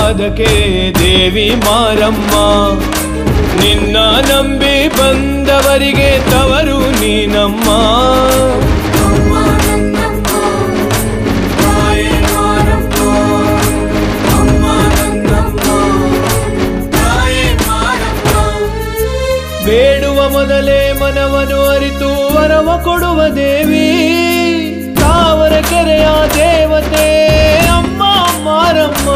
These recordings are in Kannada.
ಪಾದಕ್ಕೆ ದೇವಿ ಮಾರಮ್ಮ. ನಿನ್ನ ನಂಬಿ ಬಂದವರಿಗೆ ತವರು ನೀನಮ್ಮ. ಬೇಡುವ ಮೊದಲೇ ಮನವನ್ನು ಅರಿತು ವರವ ಕೊಡುವ ದೇವಿ, ತಾವರೆಕೆರೆಯ ದೇವತೆ ಅಮ್ಮ ಮಾರಮ್ಮ.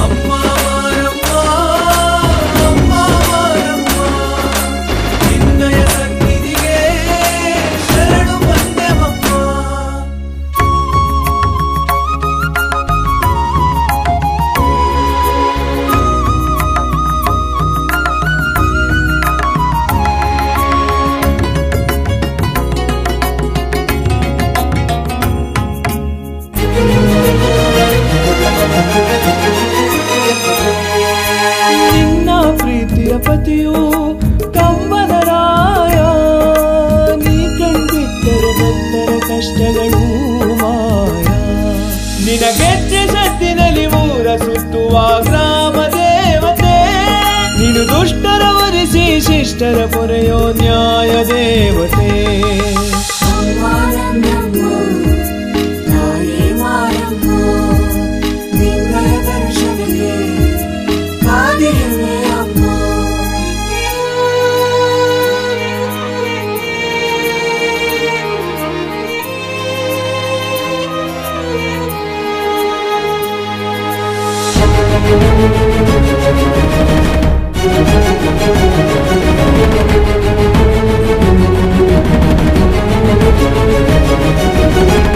ಅಮ್ಮ ಮಾರಮ್ಮ, ಅಮ್ಮ ಮಾರಮ್ಮ, ನಿನ್ನಯ ಸನ್ನಿಧಿಗೆ ಶರಣು ಬಂದೆವಮ್ಮ. ನಿನ್ನ ಪ್ರೀತಿಯ ಪತಿಯು ಕಂಬನರಾಯ, ನೀ ಕಂಡಿದ್ದರೆ ಭಕ್ತರ ಕಷ್ಟಗಳು ಮಾಯ. ನಿನಗೆಜ್ಜೆ ಸದ್ದಿನಲ್ಲಿ ಊರ ಸುತ್ತುವ ಗ್ರಾಮ ದೇವತೆ, ನೀನು ದುಷ್ಟರ ವರಿಸಿ ಶಿಷ್ಟರ ಪೊರೆಯೋ ನ್ಯಾಯ ದೇವತೆ.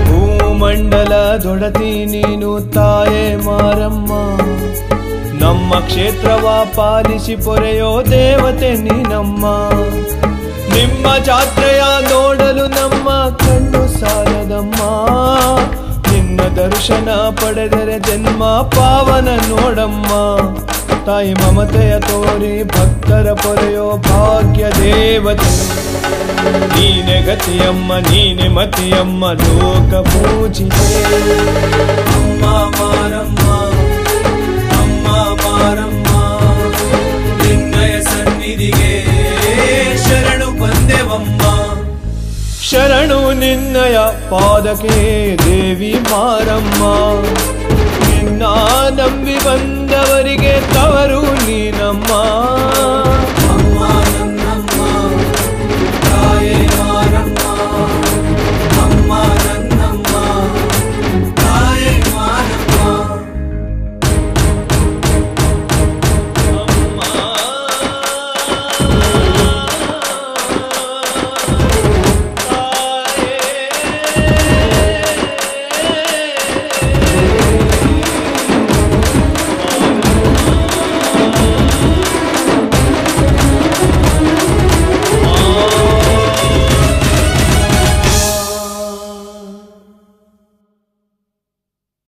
ಭೂಮಂಡಲದೊಡತಿ ನೀನು ತಾಯೇ ಮಾರಮ್ಮ, ನಮ್ಮ ಕ್ಷೇತ್ರವ ಪಾಲಿಸಿ ಪೊರೆಯೋ ದೇವತೆ ನೀನಮ್ಮ. ನಿಮ್ಮ ಜಾತ್ರೆಯ ನೋಡಲು ನಮ್ಮ ಕಣ್ಣು ಸಾಲದಮ್ಮ, ನಿನ್ನ ದರ್ಶನ ಪಡೆದರೆ ಜನ್ಮ ಪಾವನ ನೋಡಮ್ಮ. ತಾಯಿ ಮಮತೆಯ ತೋರಿ ಭಕ್ತರ ಪೊರೆಯೋ ಭಾಗ್ಯ ದೇವತೆ, ನೀನೆ ಗತಿಯಮ್ಮ ನೀನೆ ಮತಿಯಮ್ಮ ಲೋಕ ಪೂಜಿತೆ. ಅಮ್ಮ ಮಾರಮ್ಮ, ಅಮ್ಮ ಮಾರಮ್ಮ, ನಿನ್ನಯ ಸನ್ನಿಧಿಗೆ ಶರಣು ಬಂದೆವಮ್ಮ. ಶರಣು ನಿನ್ನಯ ಪಾದಕ್ಕೆ ದೇವಿ ಮಾರಮ್ಮ. ನಿನ್ನ ನಂಬಿ ಬಂದವರಿಗೆ ತವರು